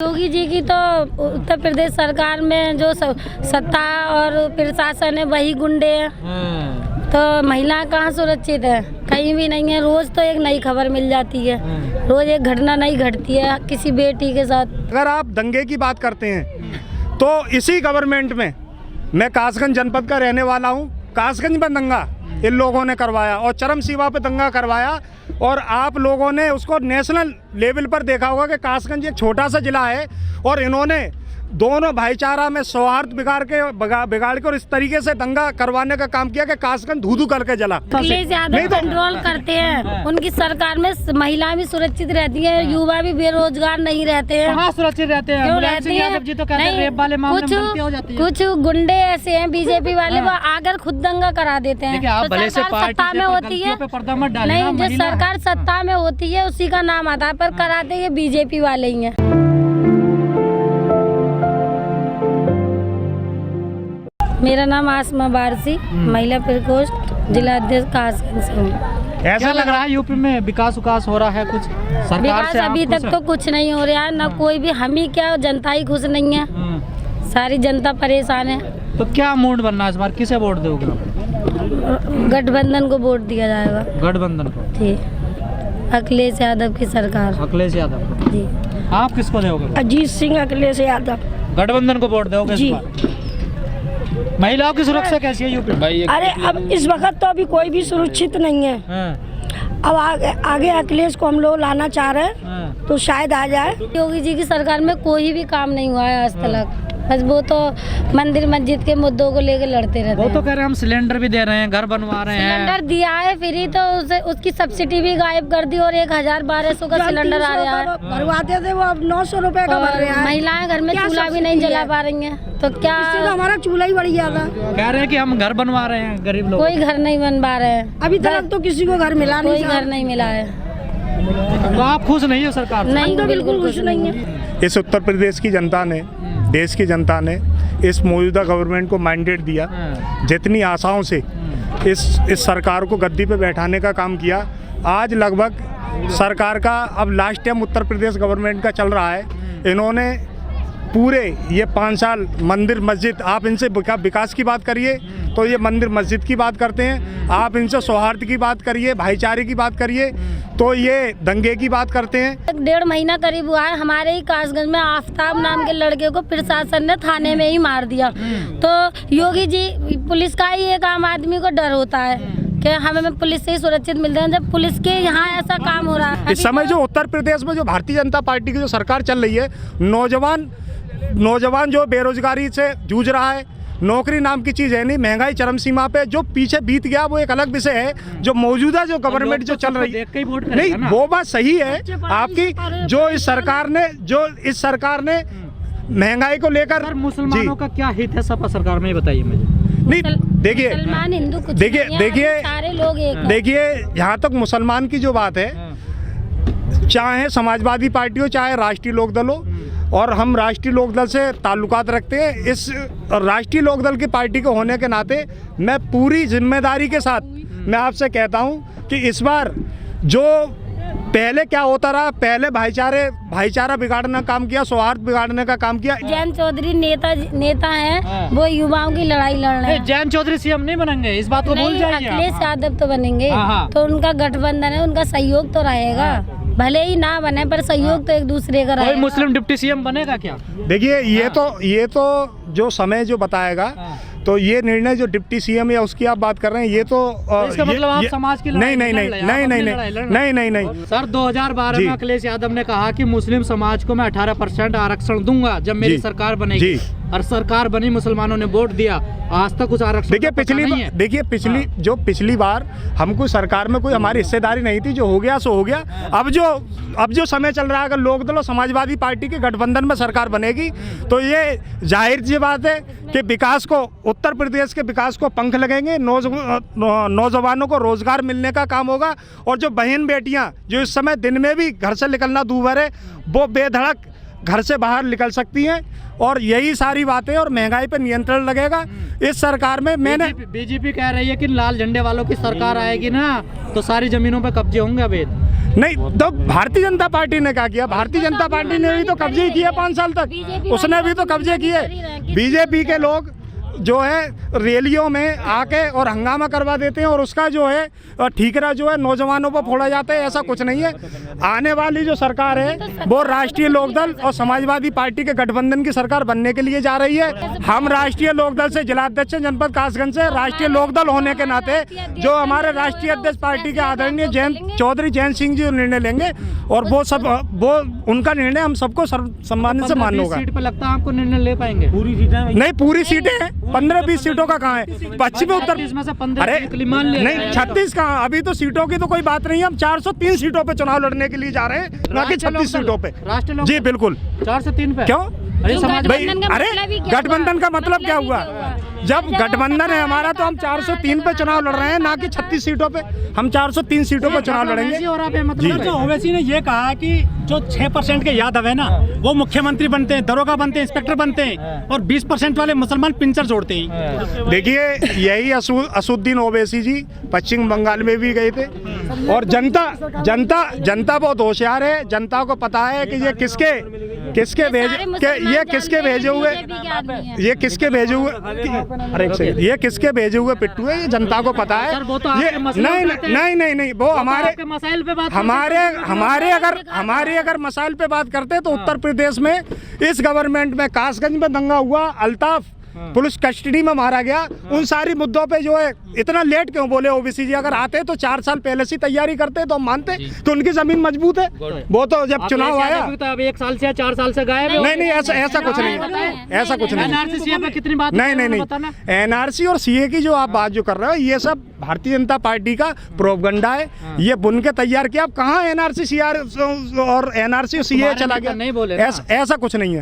योगी जी की तो उत्तर प्रदेश सरकार में जो सत्ता और प्रशासन है वही गुंडे हैं, तो महिला कहाँ सुरक्षित है? कहीं भी नहीं है। रोज तो एक नई खबर मिल जाती है, रोज एक घटना नई घटती है किसी बेटी के साथ। अगर आप दंगे की बात करते हैं तो इसी गवर्नमेंट में, मैं कासगंज जनपद का रहने वाला हूँ, कासगंज में दंगा इन लोगों ने करवाया और चरम सीमा पे दंगा करवाया। और आप लोगों ने उसको नेशनल लेवल पर देखा होगा कि कासगंज एक छोटा सा जिला है और इन्होंने दोनों भाईचारा में सौहार्द बिगाड़ के और इस तरीके से दंगा करवाने का काम किया कि कासगंज धू-धू करके जला। अखिलेश यादव कंट्रोल करते हैं, उनकी सरकार में महिला भी सुरक्षित रहती है, युवा भी बेरोजगार नहीं रहते हैं। कहाँ सुरक्षित रहते हैं? क्यों रहते हैं? जी तो कहते हैं रेप वाले मामले में हो जाती है। कुछ गुंडे ऐसे हैं बीजेपी वाले, वो आकर खुद दंगा करा देते हैं। आप भले से सत्ता में होती है, नहीं जो सरकार सत्ता में होती है उसी का नाम आता है, पर कराते ये बीजेपी वाले ही हैं। मेरा नाम आसमा बारसी, महिला प्रकोष्ठ जिला अध्यक्ष कासगंज से हूँ। ऐसा लग रहा है यूपी में विकास हो रहा है कुछ सरकार विकास से? अभी तक तो कुछ नहीं हो रहा है, ना कोई भी, हम ही क्या जनता ही खुश नहीं है, सारी जनता परेशान है। तो क्या मूड बनना है इस बार? किसे वोट दोगे? गठबंधन को वोट दिया जाएगा। गठबंधन को? जी, अखिलेश यादव की सरकार। अखिलेश यादव को? जी। आप किसको दोगे? अजीत सिंह, अखिलेश यादव। गठबंधन को वोट दोगे इस बार? महिलाओं की सुरक्षा कैसी है यूपी में? अरे अब इस वक्त तो अभी कोई भी सुरक्षित नहीं है। अब आगे अखिलेश को हम लोग लाना चाह रहे हैं, तो शायद आ जाए। योगी जी की सरकार में कोई भी काम नहीं हुआ है आज तक, बस वो तो मंदिर मस्जिद के मुद्दों को लेकर लड़ते रहते हैं। वो तो कह रहे हैं हम सिलेंडर भी दे रहे हैं, घर बनवा रहे हैं। सिलेंडर दिया है फ्री, तो उसकी सब्सिडी भी गायब कर दी और 1000-1200 का सिलेंडर आ रहा है। भरवाते थे वो, अब 900 रुपए का भर रहे हैं। महिलाएं घर में चूल्हा भी नहीं जला पा रही हैं, तो क्या? इससे तो हमारा चूल्हा ही बढ़ गया था। कह रहे हैं कि हम घर बनवा रहे हैं गरीब लोग। कोई घर नहीं बन पा रहे हैं अभी तक, तो किसी को घर मिला नहीं, कोई घर नहीं मिला है। तो आप खुश नहीं हो सरकार से? नहीं, तो बिल्कुल खुश नहीं है। इस उत्तर प्रदेश की जनता ने, देश की जनता ने इस मौजूदा गवर्नमेंट को मैंडेट दिया, जितनी आशाओं से इस सरकार को गद्दी पे बैठाने का काम किया। आज लगभग सरकार का अब last time Uttar Pradesh government का चल रहा है। इन्होंने पूरे ये 5 साल मंदिर मस्जिद, आप इनसे विकास की बात करिए तो ये मंदिर मस्जिद की बात करते हैं, आप इनसे सौहार्द की बात करिए, भाईचारे की बात करिए तो ये दंगे की बात करते हैं। 1.5 महीना करीब हुआ है, हमारे ही कासगंज में आफ्ताब नाम के लड़के को प्रशासन ने थाने में ही मार दिया। तो योगी जी, पुलिस का ही एक आम आदमी को डर होता है कि हमें पुलिस से ही सुरक्षित मिलते हैं, जब पुलिस के यहाँ ऐसा काम हो रहा है। इस समय जो उत्तर प्रदेश में जो भारतीय जनता पार्टी की जो सरकार चल रही है, नौजवान जो बेरोजगारी से जूझ रहा है, नौकरी नाम की चीज़ है नहीं, महंगाई चरम सीमा पे, जो पीछे बीत गया वो एक अलग विषय है। जो मौजूदा जो गवर्नमेंट जो चल रही है, नहीं वो बात सही है आपकी, जो इस सरकार ने महंगाई को लेकर। मुसलमानों का क्या हित है सपा सरकार में, बताइए मुझे। नहीं देखिए, मुसलमान हिंदू कुछ देखिए सारे लोग एक। देखिए यहाँ तक मुसलमान की जो बात है, चाहे समाजवादी पार्टी हो चाहे राष्ट्रीय लोकदल हो, और हम राष्ट्रीय लोकदल से ताल्लुकात रखते हैं। इस राष्ट्रीय लोकदल की पार्टी के होने के नाते मैं पूरी जिम्मेदारी के साथ मैं आपसे कहता हूं कि इस बार जो पहले क्या होता रहा, पहले भाईचारा बिगाड़ने का काम किया, सौहार्द बिगाड़ने का काम किया। जैन चौधरी नेता हैं, वो युवाओं की लड़ाई लड़ रहे हैं। जैन चौधरी सीएम नहीं बनेंगे, इस बात को भूल जाइए। अखिलेश यादव तो बनेंगे, तो उनका गठबंधन है, उनका सहयोग तो रहेगा, भले ही ना बने पर सहयोग तो एक दूसरे का रहेगा। कोई मुस्लिम डिप्टी सीएम बनेगा क्या? देखिए ये तो जो समय जो बताएगा, तो ये निर्णय जो डिप्टी सीएम या उसकी आप बात कर रहे हैं, ये तो इसका मतलब आप समाज की नहीं सर 2012 में अखिलेश यादव ने कहा कि मुस्लिम समाज को मैं 18% आरक्षण दूंगा जब मेरी सरकार बनेगी, और सरकार बनी, मुसलमानों ने वोट दिया, आज तक कुछ आरक्षण। देखिए पिछली बार हमको सरकार में कोई हमारी हिस्सेदारी नहीं थी, जो हो गया सो हो गया। अब जो समय चल रहा है, अगर लोकदल और समाजवादी पार्टी के गठबंधन में सरकार बनेगी तो ये जाहिर सी बात है कि विकास को, उत्तर प्रदेश के विकास को पंख लगेंगे, नौजवानों को रोजगार मिलने का काम होगा, और जो बहन बेटियां जो इस समय दिन में भी घर से निकलना दूभर है, वो बेधड़क घर से बाहर निकल सकती हैं। और यही सारी बातें, और महंगाई पर नियंत्रण लगेगा इस सरकार में। मैंने बीजेपी कह रही है कि लाल झंडे वालों की सरकार आएगी ना तो सारी जमीनों पर कब्जे होंगे अवैध। नहीं तो भारतीय जनता पार्टी ने क्या किया? भारतीय जनता पार्टी ने भी तो कब्जे ही किए 5 साल तक, उसने भी तो कब्जे किए। बीजेपी के लोग जो है रैलियों में आके और हंगामा करवा देते हैं और उसका जो है ठीकरा जो है नौजवानों पर फोड़ा जाता है। ऐसा कुछ नहीं है। आने वाली जो सरकार है वो राष्ट्रीय लोकदल और समाजवादी पार्टी के गठबंधन की सरकार बनने के लिए जा रही है। हम राष्ट्रीय लोकदल से जिलाध्यक्ष जनपद कासगंज से राष्ट्रीय लोकदल होने के नाते जो हमारे राष्ट्रीय अध्यक्ष पार्टी के आदरणीय चौधरी जयंत सिंह जी निर्णय लेंगे और वो उनका निर्णय हम सबको सम्मान से मानना होगा। सीट पे लगता है आपको निर्णय ले पाएंगे? पूरी सीटें नहीं, पूरी सीटें हैं। 15-20 सीटों का कहाँ है? पश्चिमी उत्तर इसमें से 15 अरे नहीं नहीं 36 कहाँ? अभी तो सीटों की तो कोई बात नहीं है। हम 403 सीटों पे चुनाव लड़ने के लिए जा रहे हैं, ना कि 36 सीटों पे। राष्ट्रीय जी बिल्कुल। 4 से 3 पे क्यों? अरे समाज भाई अरे गठबंधन का मतलब क्या हुआ? जब गठबंधन है हमारा तो हम 403 पे चुनाव लड़ रहे हैं, ना कि 36 सीटों पे। हम 403 सीटों पे चुनाव लड़ेंगे। और आप मतलब ओवैसी ने ये कहा कि जो 6% के यादव है ना वो मुख्यमंत्री बनते हैं, दरोगा बनते हैं, इंस्पेक्टर बनते हैं और 20% वाले मुसलमान पिंचर जोड़ते हैं। देखिए यही असुद्दीन ओवैसी जी पश्चिम बंगाल में भी गए थे और जनता बहुत होशियार है। जनता को पता है कि ये किसके भेजे हुए अरे ये किसके भेजे हुए पिट्टू है। ये जनता को पता है। ये नहीं वो हमारे अगर मसाइल पे बात करते तो उत्तर प्रदेश में इस गवर्नमेंट में कासगंज में दंगा हुआ, अल्ताफ पुलिस कस्टडी में मारा गया, उन सारी मुद्दों पे जो है इतना लेट क्यों बोले ओबीसी जी? अगर आते तो 4 साल पहले से तैयारी करते तो हम मानते तो उनकी जमीन मजबूत है। वो तो जब चुनाव आया अब 1 साल से या 4 साल से गायब है। नहीं ऐसा कुछ नहीं है। ऐसा कुछ नहीं। एनआरसी सीए पे कितनी बात नहीं एनआरसी और सीए की जो आप बात जो कर रहे हो ये सब भारतीय जनता पार्टी का प्रोपगंडा है। ये बुन के तैयार किया। अब कहाँ एनआरसी सीआर और एनआरसी सीए चला गया? नहीं बोले ऐसा कुछ नहीं है।